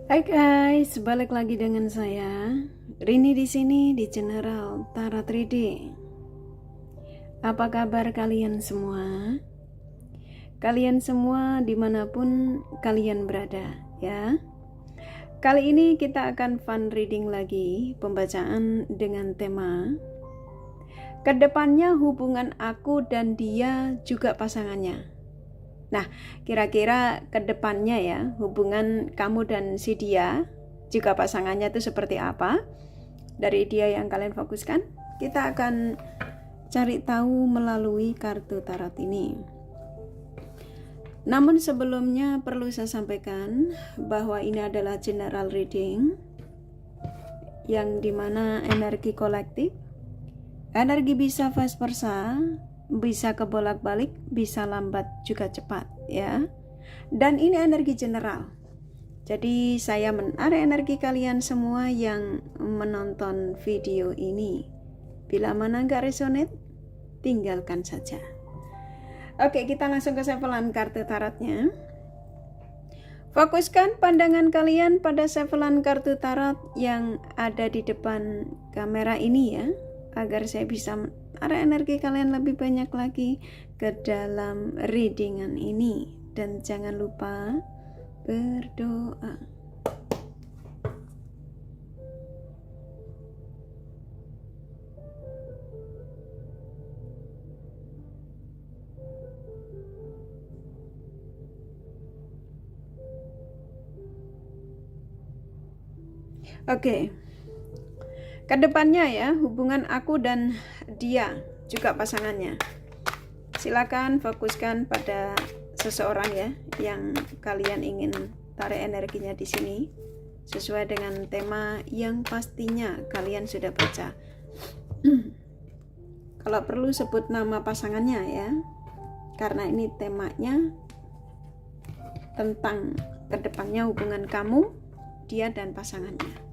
Hai guys, balik lagi dengan saya Rini di sini di General Tarot Reading. Apa kabar kalian semua? Kalian semua dimanapun kalian berada ya. Kali ini kita akan fun reading lagi, pembacaan dengan tema kedepannya hubungan aku dan dia juga pasangannya. Nah, kira-kira kedepannya ya, hubungan kamu dan si dia, juga pasangannya itu seperti apa? Dari dia yang kalian fokuskan, kita akan cari tahu melalui kartu tarot ini. Namun sebelumnya perlu saya sampaikan bahwa ini adalah general reading, yang dimana energi kolektif, energi bisa vice versa, bisa kebolak-balik, bisa lambat juga cepat ya. Dan ini energi general. Jadi saya menarik energi kalian semua yang menonton video ini. Bila mana nggak resonate, tinggalkan saja. Oke, kita langsung ke sevelan kartu tarotnya. Fokuskan pandangan kalian pada sevelan kartu tarot yang ada di depan kamera ini ya, agar saya bisa menarik energi kalian lebih banyak lagi ke dalam readingan ini. Dan jangan lupa berdoa. Oke. Kedepannya ya, hubungan aku dan dia juga pasangannya. Silakan fokuskan pada seseorang ya yang kalian ingin tarik energinya di sini sesuai dengan tema yang pastinya kalian sudah baca. Kalau perlu sebut nama pasangannya ya, karena ini temanya tentang kedepannya hubungan kamu, dia dan pasangannya.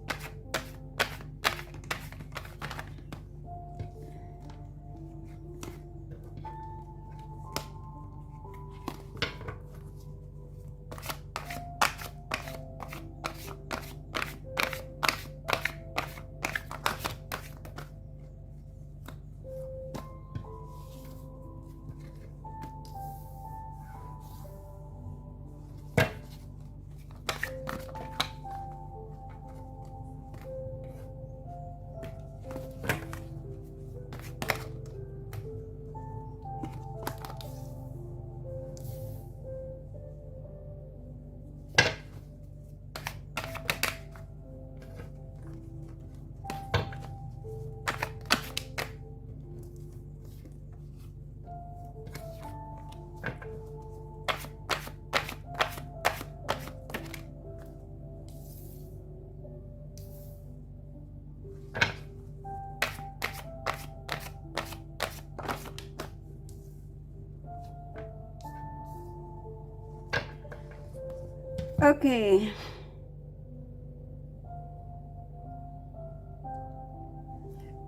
Oke.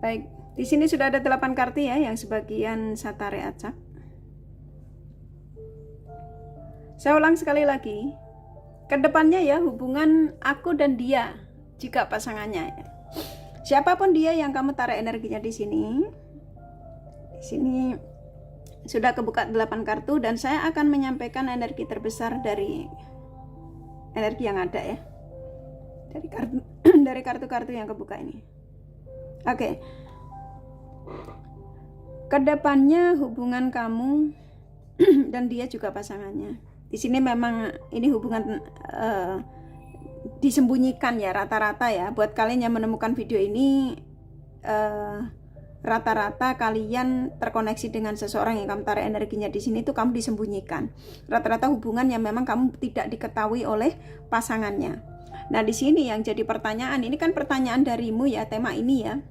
Baik, di sini sudah ada 8 kartu ya, yang sebagian saya tarik acak. Saya ulang sekali lagi. Kedepannya ya, hubungan aku dan dia juga pasangannya. Siapapun dia yang kamu tarik energinya di sini. Di sini sudah kebuka 8 kartu dan saya akan menyampaikan energi terbesar dari energi yang ada ya. Dari kartu-kartu yang kebuka ini. Oke. Kedepannya hubungan kamu dan dia juga pasangannya. Di sini memang ini hubungan disembunyikan ya rata-rata ya. Buat kalian yang menemukan video ini, rata-rata kalian terkoneksi dengan seseorang yang kamu tarik energinya di sini itu kamu disembunyikan. Rata-rata hubungan yang memang kamu tidak diketahui oleh pasangannya. Nah di sini yang jadi pertanyaan, ini kan pertanyaan darimu ya, tema ini ya.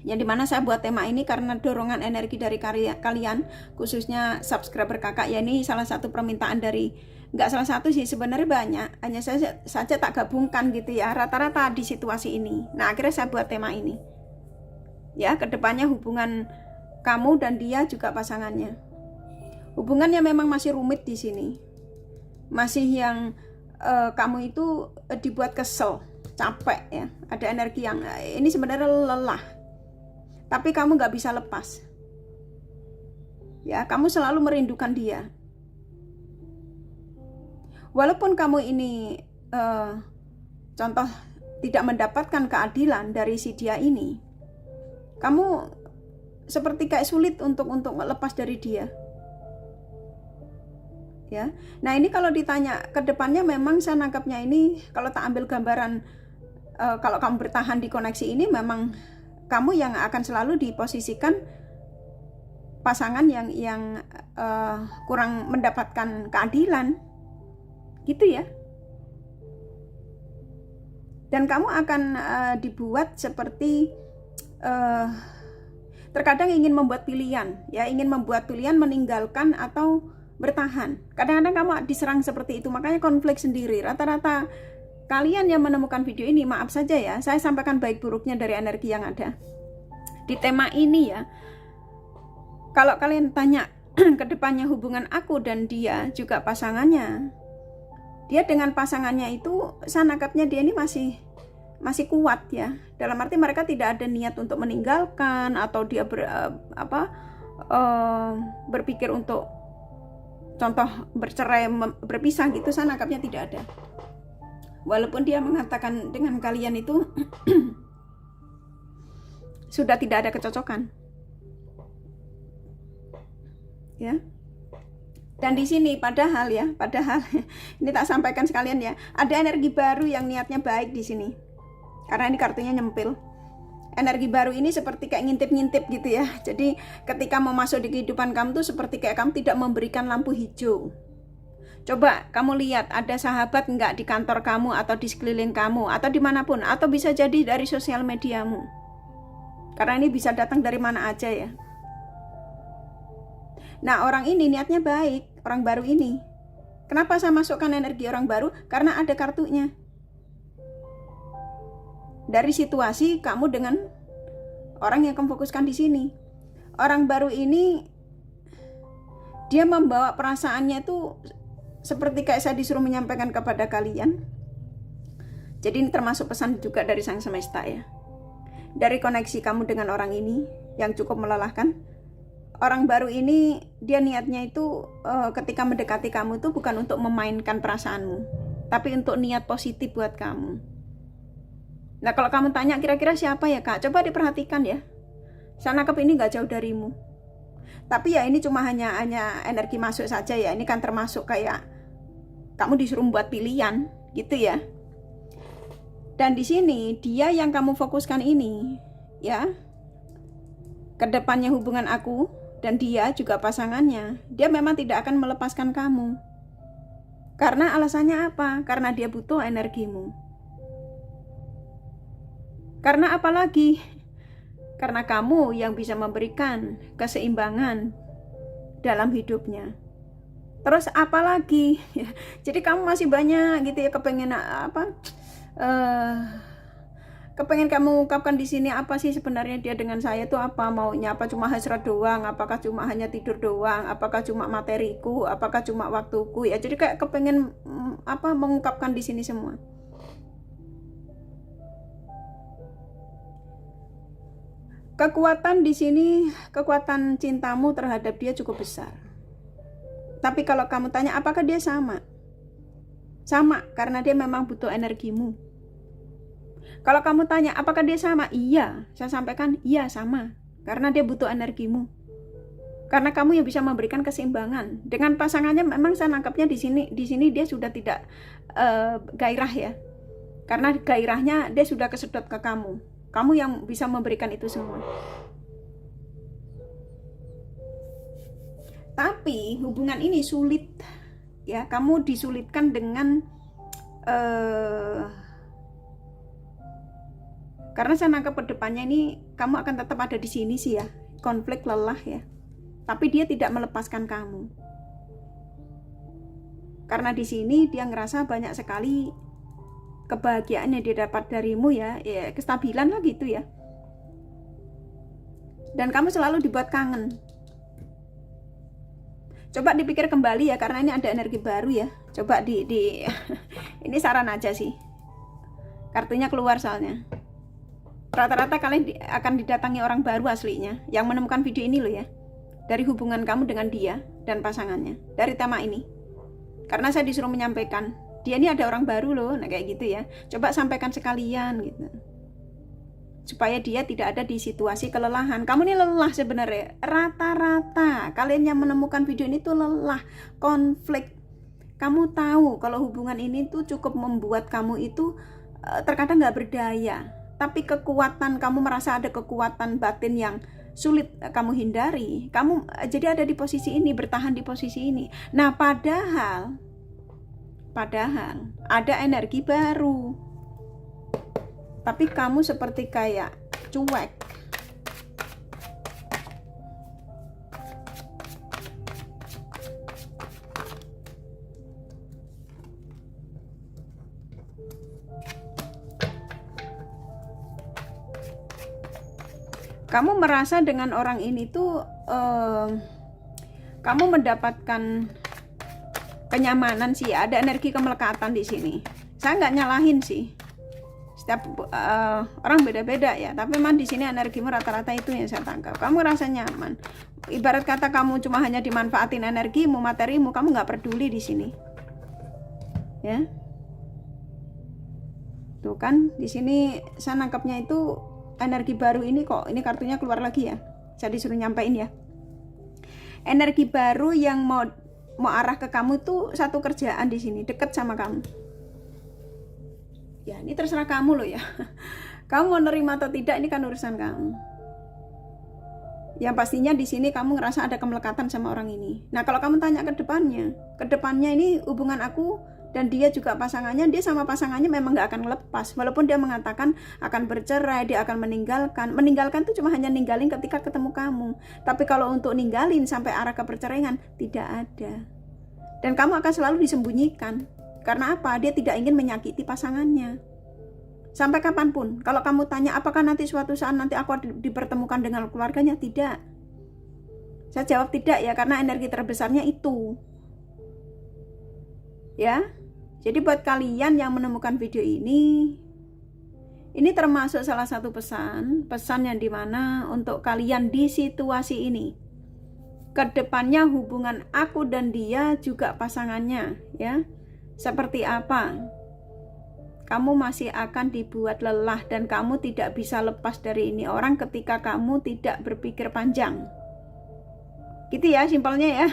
Yang dimana saya buat tema ini karena dorongan energi dari kalian, khususnya subscriber kakak ya, ini salah satu permintaan dari, nggak salah satu sih sebenarnya banyak, hanya saya saja tak gabungkan gitu ya, rata-rata di situasi ini. Nah akhirnya saya buat tema ini ya, kedepannya hubungan kamu dan dia juga pasangannya. Hubungannya memang masih rumit di sini, masih yang kamu itu dibuat kesel, capek ya, ada energi yang ini sebenarnya lelah, tapi kamu nggak bisa lepas ya, kamu selalu merindukan dia. Walaupun kamu ini contoh tidak mendapatkan keadilan dari si dia ini, kamu seperti kayak sulit untuk lepas dari dia ya. Nah ini kalau ditanya ke depannya, memang saya nangkapnya ini, kalau tak ambil gambaran, kalau kamu bertahan di koneksi ini, memang kamu yang akan selalu diposisikan pasangan yang kurang mendapatkan keadilan gitu ya. Dan kamu akan dibuat seperti terkadang ingin membuat pilihan ya, ingin membuat pilihan meninggalkan atau bertahan. Kadang-kadang kamu diserang seperti itu, makanya konflik sendiri. Rata-rata kalian yang menemukan video ini, maaf saja ya, saya sampaikan baik buruknya dari energi yang ada di tema ini ya. Kalau kalian tanya ke depannya hubungan aku dan dia juga pasangannya, dia dengan pasangannya itu, saya nangkapnya dia ini masih kuat ya. Dalam arti mereka tidak ada niat untuk meninggalkan atau dia berpikir untuk contoh bercerai, berpisah gitu, saya nangkapnya tidak ada. Walaupun dia mengatakan dengan kalian itu sudah tidak ada kecocokan ya. Dan di sini padahal ini tak sampaikan sekalian ya, ada energi baru yang niatnya baik di sini. Karena ini kartunya nyempil. Energi baru ini seperti kayak ngintip-ngintip gitu ya. Jadi ketika mau masuk di kehidupan kamu tuh seperti kayak kamu tidak memberikan lampu hijau. Coba kamu lihat, ada sahabat nggak di kantor kamu atau di sekeliling kamu atau dimanapun, atau bisa jadi dari sosial mediamu. Karena ini bisa datang dari mana aja ya. Nah orang ini niatnya baik, orang baru ini. Kenapa saya masukkan energi orang baru? Karena ada kartunya. Dari situasi kamu dengan orang yang kamu fokuskan di sini. Orang baru ini dia membawa perasaannya itu seperti kayak saya disuruh menyampaikan kepada kalian. Jadi ini termasuk pesan juga dari Sang Semesta ya. Dari koneksi kamu dengan orang ini yang cukup melelahkan. Orang baru ini dia niatnya itu ketika mendekati kamu itu bukan untuk memainkan perasaanmu, tapi untuk niat positif buat kamu. Nah kalau kamu tanya kira-kira siapa ya Kak, coba diperhatikan ya. Saya nangkep ini gak jauh darimu. Tapi ya ini cuma hanya energi masuk saja ya. Ini kan termasuk kayak kamu disuruh buat pilihan gitu ya. Dan di sini dia yang kamu fokuskan ini ya, kedepannya hubungan aku dan dia juga pasangannya, dia memang tidak akan melepaskan kamu. Karena alasannya apa? Karena dia butuh energimu. Karena apa lagi? Karena kamu yang bisa memberikan keseimbangan dalam hidupnya. Terus apa lagi? Jadi kamu masih banyak gitu ya, kepengen kepengen kamu ungkapkan di sini apa sih sebenarnya dia dengan saya tuh apa maunya? Apa cuma hasrat doang? Apakah cuma hanya tidur doang? Apakah cuma materiku? Apakah cuma waktuku? Ya jadi kayak kepengen mengungkapkan di sini semua. Kekuatan di sini, kekuatan cintamu terhadap dia cukup besar. Tapi kalau kamu tanya apakah dia sama? Sama, karena dia memang butuh energimu. Kalau kamu tanya apakah dia sama? Iya, saya sampaikan iya sama, karena dia butuh energimu. Karena kamu yang bisa memberikan keseimbangan. Dengan pasangannya memang saya nangkapnya di sini dia sudah tidak gairah ya. Karena gairahnya dia sudah kesedot ke kamu. Kamu yang bisa memberikan itu semua. Tapi hubungan ini sulit ya, kamu disulitkan dengan karena saya nangkap ke depannya ini kamu akan tetap ada di sini sih ya, konflik, lelah ya. Tapi dia tidak melepaskan kamu. Karena di sini dia ngerasa banyak sekali kebahagiaan yang dia dapat darimu ya, kestabilan lah gitu ya. Dan kamu selalu dibuat kangen. Coba dipikir kembali ya, karena ini ada energi baru ya. Coba Ini saran aja sih. Kartunya keluar soalnya. Rata-rata kalian akan didatangi orang baru aslinya yang menemukan video ini loh ya. Dari hubungan kamu dengan dia dan pasangannya. Dari tema ini. Karena saya disuruh menyampaikan, dia ini ada orang baru loh. Nah kayak gitu ya. Coba sampaikan sekalian gitu. Supaya dia tidak ada di situasi kelelahan. Kamu ini lelah sebenarnya. Rata-rata kalian yang menemukan video ini tuh lelah, konflik. Kamu tahu kalau hubungan ini tuh cukup membuat kamu itu terkadang nggak berdaya. Tapi kekuatan, kamu merasa ada kekuatan batin yang sulit kamu hindari. Kamu jadi ada di posisi ini, bertahan di posisi ini. Nah padahal ada energi baru. Tapi kamu seperti kayak cuek. Kamu merasa dengan orang ini tuh kamu mendapatkan kenyamanan sih, ada energi kemelekatan di sini. Saya nggak nyalahin sih. Setiap orang beda-beda ya, tapi memang di sini energimu rata-rata itu yang saya tangkap. Kamu rasa nyaman. Ibarat kata kamu cuma hanya dimanfaatin energimu, materimu, kamu nggak peduli di sini. Ya. Tuh kan, di sini saya nangkapnya itu energi baru ini kok. Ini kartunya keluar lagi ya. Saya disuruh nyampein ya. Energi baru yang mau arah ke kamu tuh satu kerjaan di sini, deket sama kamu. Ya, ini terserah kamu loh ya. Kamu mau nerima atau tidak, ini kan urusan kamu. Yang pastinya di sini kamu ngerasa ada kemelekatan sama orang ini. Nah, kalau kamu tanya ke depannya ini hubungan aku dan dia juga pasangannya, dia sama pasangannya memang nggak akan lepas. Walaupun dia mengatakan akan bercerai, dia akan meninggalkan. Meninggalkan tuh cuma hanya ninggalin ketika ketemu kamu. Tapi kalau untuk ninggalin sampai arah ke perceraian, tidak ada. Dan kamu akan selalu disembunyikan. Karena apa? Dia tidak ingin menyakiti pasangannya. Sampai kapanpun. Kalau kamu tanya apakah nanti suatu saat nanti aku dipertemukan dengan keluarganya, tidak. Saya jawab tidak ya, karena energi terbesarnya itu. Ya. Jadi buat kalian yang menemukan video ini termasuk salah satu pesan yang dimana untuk kalian di situasi ini. Kedepannya hubungan aku dan dia juga pasangannya, ya. Seperti apa? Kamu masih akan dibuat lelah dan kamu tidak bisa lepas dari ini orang ketika kamu tidak berpikir panjang. Gitu ya simpelnya ya.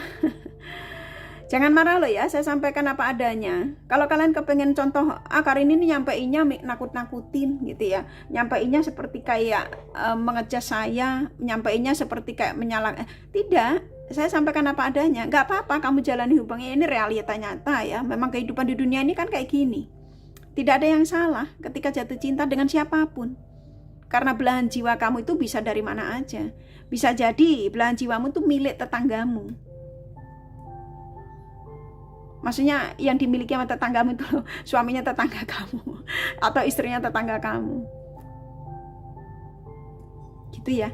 Jangan marah loh ya, saya sampaikan apa adanya. Kalau kalian kepengen contoh, Karin ini nyampeinnya nakut-nakutin gitu ya. Nyampeinnya seperti kayak mengejas saya, nyampeinnya seperti kayak menyalahkan. Tidak. Saya sampaikan apa adanya. Nggak apa-apa kamu jalani hubungan ini, realita nyata ya. Memang kehidupan di dunia ini kan kayak gini. Tidak ada yang salah ketika jatuh cinta dengan siapapun. Karena belahan jiwa kamu itu bisa dari mana aja. Bisa jadi belahan jiwamu itu milik tetanggamu. Maksudnya yang dimiliki sama tetanggamu itu loh, suaminya tetangga kamu. Atau istrinya tetangga kamu. Gitu ya.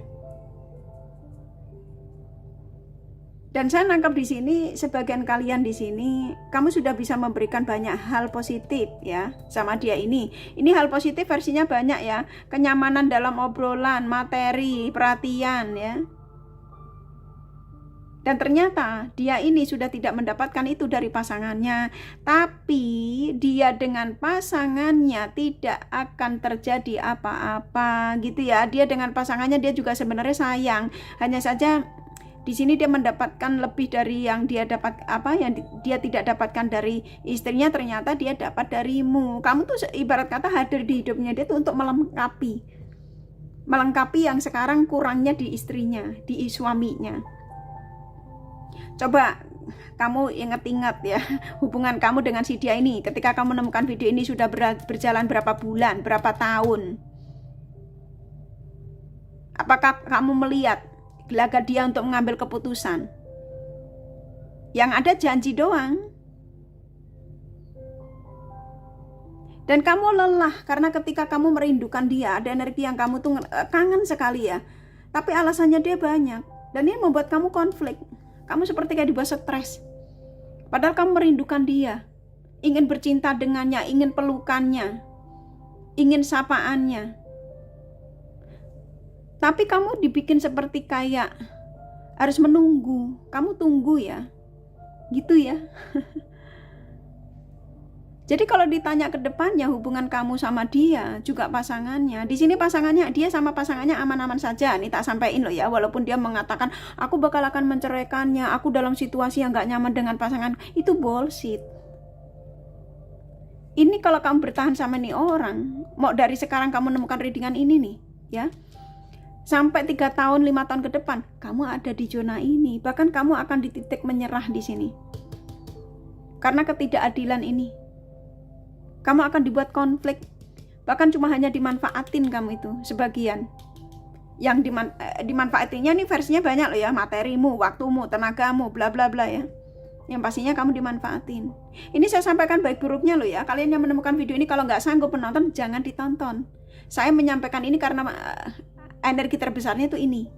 Dan saya nangkap di sini, sebagian kalian di sini, kamu sudah bisa memberikan banyak hal positif ya sama dia ini. Ini hal positif versinya banyak ya. Kenyamanan dalam obrolan, materi, perhatian ya. Dan ternyata dia ini sudah tidak mendapatkan itu dari pasangannya. Tapi dia dengan pasangannya tidak akan terjadi apa-apa gitu ya. Dia dengan pasangannya dia juga sebenarnya sayang. Hanya saja di sini dia mendapatkan lebih dari yang dia dapat, yang dia tidak dapatkan dari istrinya, ternyata dia dapat darimu. Kamu tuh ibarat kata hadir di hidupnya dia tuh untuk melengkapi yang sekarang kurangnya di istrinya, di suaminya. Coba kamu ingat-ingat ya hubungan kamu dengan si dia ini. Ketika kamu menemukan video ini sudah berjalan berapa bulan, berapa tahun. Apakah kamu melihat gelagat dia untuk mengambil keputusan? Yang ada janji doang. Dan kamu lelah karena ketika kamu merindukan dia, ada energi yang kamu tuh kangen sekali ya. Tapi alasannya dia banyak. Dan ini membuat kamu konflik. Kamu seperti kayak dibuat stres. Padahal kamu merindukan dia. ingin bercinta dengannya, ingin pelukannya, ingin sapaannya. Tapi kamu dibikin seperti kayak harus menunggu. Kamu tunggu ya, gitu ya. Jadi kalau ditanya ke depannya hubungan kamu sama dia, juga pasangannya. Di sini pasangannya, dia sama pasangannya aman-aman saja. Ini tak sampaikan loh ya, walaupun dia mengatakan aku bakal akan menceraikannya, aku dalam situasi yang gak nyaman dengan pasangan. Itu bullshit. Ini kalau kamu bertahan sama nih orang, mau dari sekarang kamu menemukan readingan ini nih, ya. Sampai 3 tahun, 5 tahun ke depan, kamu ada di zona ini. Bahkan kamu akan di titik menyerah di sini. Karena ketidakadilan ini. Kamu akan dibuat konflik, bahkan cuma hanya dimanfaatin kamu itu sebagian. Yang dimanfaatinnya nih versinya banyak loh ya, materimu, waktumu, tenagamu, bla bla bla ya. Yang pastinya kamu dimanfaatin. Ini saya sampaikan baik buruknya loh ya. Kalian yang menemukan video ini kalau nggak sanggup menonton, jangan ditonton. Saya menyampaikan ini karena energi terbesarnya itu ini.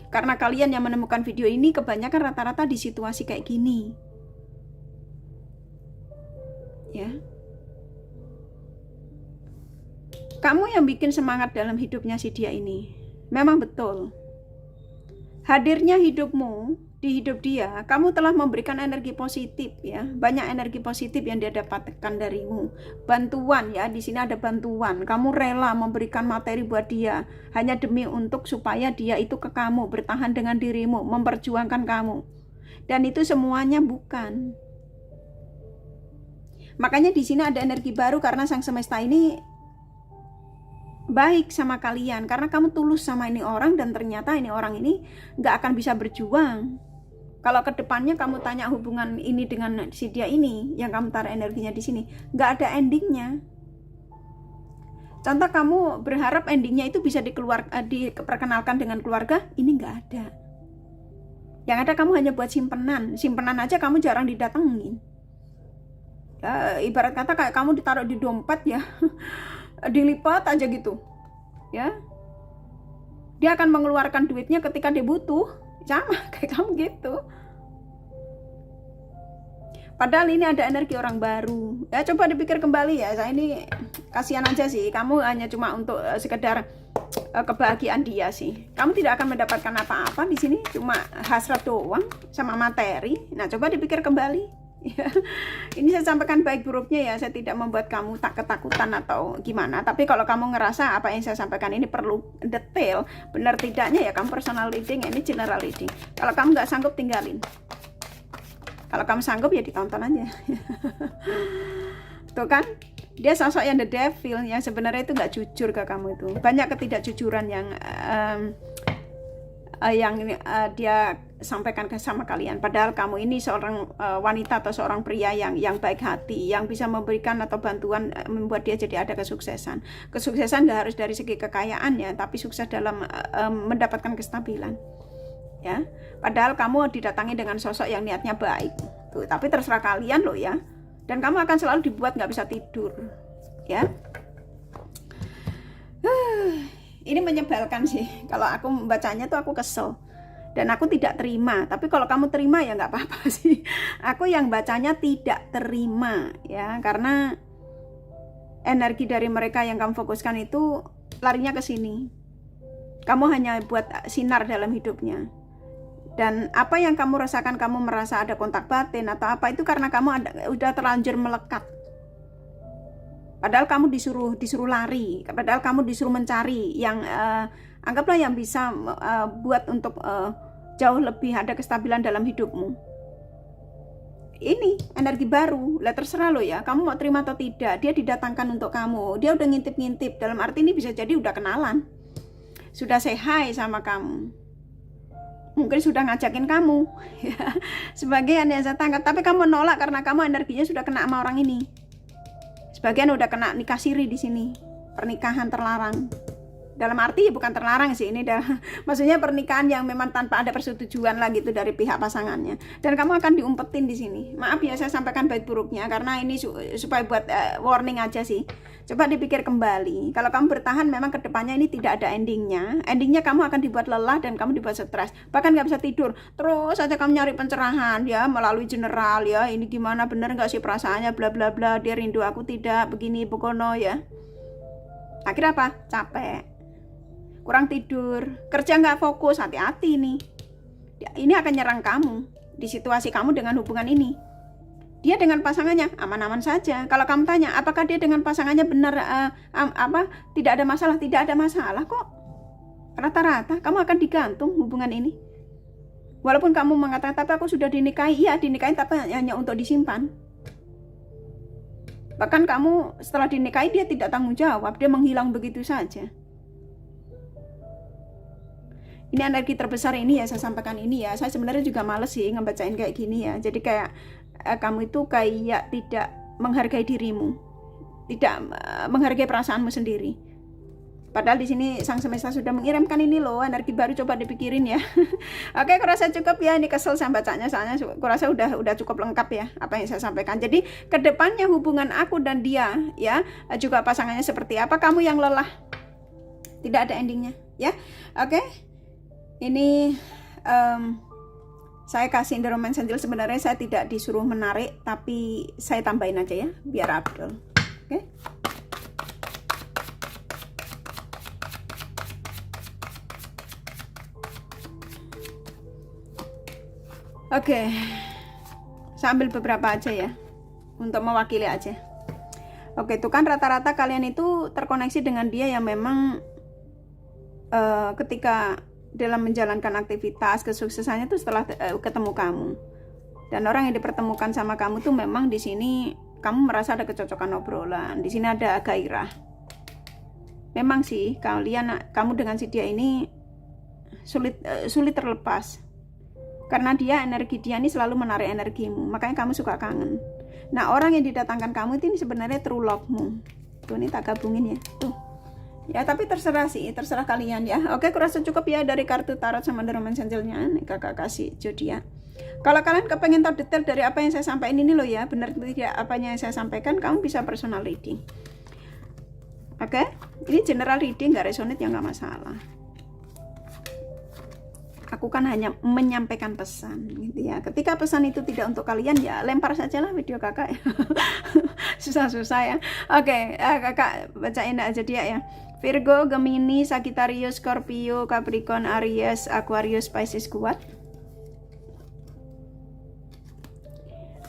Karena kalian yang menemukan video ini kebanyakan rata-rata di situasi kayak gini. Ya, kamu yang bikin semangat dalam hidupnya si dia ini. Memang betul, hadirnya hidupmu di hidup dia, kamu telah memberikan energi positif ya, banyak energi positif yang dia dapatkan darimu. Bantuan ya, di sini ada bantuan. Kamu rela memberikan materi buat dia hanya demi untuk supaya dia itu ke kamu, bertahan dengan dirimu, memperjuangkan kamu. Dan itu semuanya bukan. Makanya di sini ada energi baru karena sang semesta ini baik sama kalian karena kamu tulus sama ini orang dan ternyata ini orang ini nggak akan bisa berjuang. Kalau kedepannya kamu tanya hubungan ini dengan si dia ini yang kamu taruh energinya di sini, nggak ada endingnya. Contoh kamu berharap endingnya itu bisa diperkenalkan dengan keluarga, ini nggak ada. Yang ada kamu hanya buat simpenan aja kamu jarang didatengin. Ya, ibarat kata kayak kamu ditaruh di dompet ya, dilipat aja gitu, ya. Dia akan mengeluarkan duitnya ketika dia butuh, sama kayak kamu gitu. Padahal ini ada energi orang baru. Ya coba dipikir kembali ya, saya ini kasihan aja sih. Kamu hanya cuma untuk sekedar kebahagiaan dia sih. Kamu tidak akan mendapatkan apa-apa di sini, cuma hasrat doang sama materi. Nah coba dipikir kembali. Ya, ini saya sampaikan baik buruknya ya, saya tidak membuat kamu tak ketakutan atau gimana. Tapi kalau kamu ngerasa apa yang saya sampaikan ini perlu detail, benar tidaknya ya kamu personal reading, ini general reading. Kalau kamu nggak sanggup tinggalin. Kalau kamu sanggup ya ditonton aja. Tuh kan, dia sosok yang the devil yang sebenarnya itu nggak jujur ke kamu itu. Banyak ketidakjujuran yang dia sampaikan sama kalian. Padahal kamu ini seorang wanita atau seorang pria yang baik hati, yang bisa memberikan atau bantuan membuat dia jadi ada kesuksesan. Kesuksesan gak harus dari segi kekayaan ya, tapi sukses dalam mendapatkan kestabilan. Ya, padahal kamu didatangi dengan sosok yang niatnya baik. Tuh, tapi terserah kalian loh ya. Dan kamu akan selalu dibuat nggak bisa tidur. Ya. Ini menyebalkan sih. Kalau aku membacanya tuh aku kesel. Dan aku tidak terima. Tapi kalau kamu terima ya nggak apa-apa sih. Aku yang bacanya tidak terima ya. Karena energi dari mereka yang kamu fokuskan itu larinya ke sini. Kamu hanya buat sinar dalam hidupnya. Dan apa yang kamu rasakan, kamu merasa ada kontak batin atau apa, itu karena kamu udah terlanjur melekat. Padahal kamu disuruh lari, padahal kamu disuruh mencari yang anggaplah yang bisa buat untuk jauh lebih ada kestabilan dalam hidupmu. Ini energi baru, lah terserah lo ya, kamu mau terima atau tidak. Dia didatangkan untuk kamu, dia udah ngintip-ngintip, dalam arti ini bisa jadi udah kenalan, sudah say hi sama kamu, mungkin sudah ngajakin kamu ya, sebagian yang saya tangkap. Tapi kamu menolak karena kamu energinya sudah kena sama orang ini. Sebagian udah kena nikah siri di sini, pernikahan terlarang. Dalam arti bukan terlarang sih ini, maksudnya pernikahan yang memang tanpa ada persetujuan lah gitu dari pihak pasangannya, dan kamu akan diumpetin di sini. Maaf ya saya sampaikan baik buruknya karena ini supaya buat warning aja sih. Coba dipikir kembali, kalau kamu bertahan memang kedepannya ini tidak ada endingnya kamu akan dibuat lelah dan kamu dibuat stres, bahkan nggak bisa tidur, terus aja kamu nyari pencerahan ya melalui general ya, ini gimana bener nggak sih perasaannya bla bla bla, dia rindu aku tidak begini begono ya. Akhirnya apa? Capek, kurang tidur, kerja nggak fokus, hati-hati nih. Ini akan nyerang kamu di situasi kamu dengan hubungan ini. Dia dengan pasangannya aman-aman saja. Kalau kamu tanya, apakah dia dengan pasangannya benar tidak ada masalah? Tidak ada masalah kok. Rata-rata kamu akan digantung hubungan ini. Walaupun kamu mengatakan, tapi aku sudah dinikahi. Iya, dinikahi tapi hanya untuk disimpan. Bahkan kamu setelah dinikahi dia tidak tanggung jawab, dia menghilang begitu saja. Ini energi terbesar ini ya saya sampaikan ini ya. Saya sebenarnya juga males sih ngebacain kayak gini ya. Jadi kayak kamu itu kayak tidak menghargai dirimu, tidak menghargai perasaanmu sendiri. Padahal di sini sang semesta sudah mengirimkan ini loh, energi baru, coba dipikirin ya. Oke, kurasa cukup ya, ini kesel saya bacanya soalnya kurasa udah cukup lengkap ya apa yang saya sampaikan. Jadi kedepannya hubungan aku dan dia ya, juga pasangannya seperti apa, kamu yang lelah, tidak ada endingnya ya. Oke, ini saya kasih The Romance Angel, sebenarnya saya tidak disuruh menarik, tapi saya tambahin aja ya, biar Abdul. Oke. Oke. Saya ambil beberapa aja ya, untuk mewakili aja. Oke, itu kan rata-rata kalian itu terkoneksi dengan dia yang memang ketika dalam menjalankan aktivitas kesuksesannya itu setelah ketemu kamu, dan orang yang dipertemukan sama kamu tuh memang di sini kamu merasa ada kecocokan obrolan, di sini ada gairah. Memang sih kamu dengan si dia ini sulit terlepas karena energi dia ini selalu menarik energimu, makanya kamu suka kangen. Nah, orang yang didatangkan kamu itu ini sebenarnya true love-mu. Tuh, ini tak gabungin ya tuh ya, tapi terserah sih, terserah kalian ya. Oke, kurasa cukup ya dari kartu tarot sama The Romance Angel-nya. Nih kakak kasih zodiak. Kalau kalian kepengen tahu detail dari apa yang saya sampaikan ini loh ya, benar tidak apanya yang saya sampaikan, kamu bisa personal reading. Oke, ini general reading, nggak resonate ya nggak masalah. Aku kan hanya menyampaikan pesan gitu ya. Ketika pesan itu tidak untuk kalian ya lempar sajalah video kakak ya. Susah-susah ya. Oke, kakak bacain aja dia ya. Virgo, Gemini, Sagittarius, Scorpio, Capricorn, Aries, Aquarius, Pisces kuat.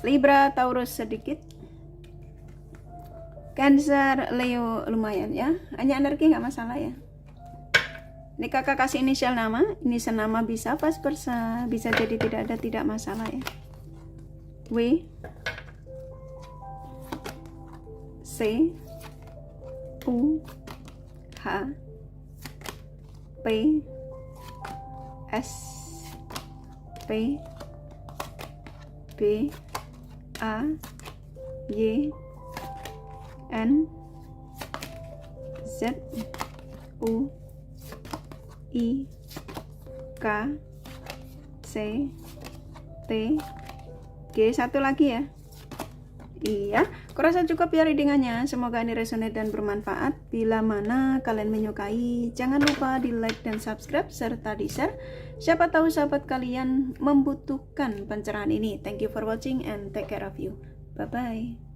Libra, Taurus sedikit. Cancer, Leo lumayan ya. Hanya energi nggak masalah ya. Ini kakak kasih inisial nama. Inisial nama bisa pas persa, bisa jadi tidak ada, tidak masalah ya. W, C, U, H, P, S, P, B, A, Y, N, Z, U, I, K, C, T, G, satu lagi ya. Iya, kurasa cukup ya readingannya. Semoga ini resonate dan bermanfaat. Bila mana kalian menyukai, jangan lupa di like dan subscribe serta di share. Siapa tahu sahabat kalian membutuhkan pencerahan ini. Thank you for watching and take care of you. Bye bye.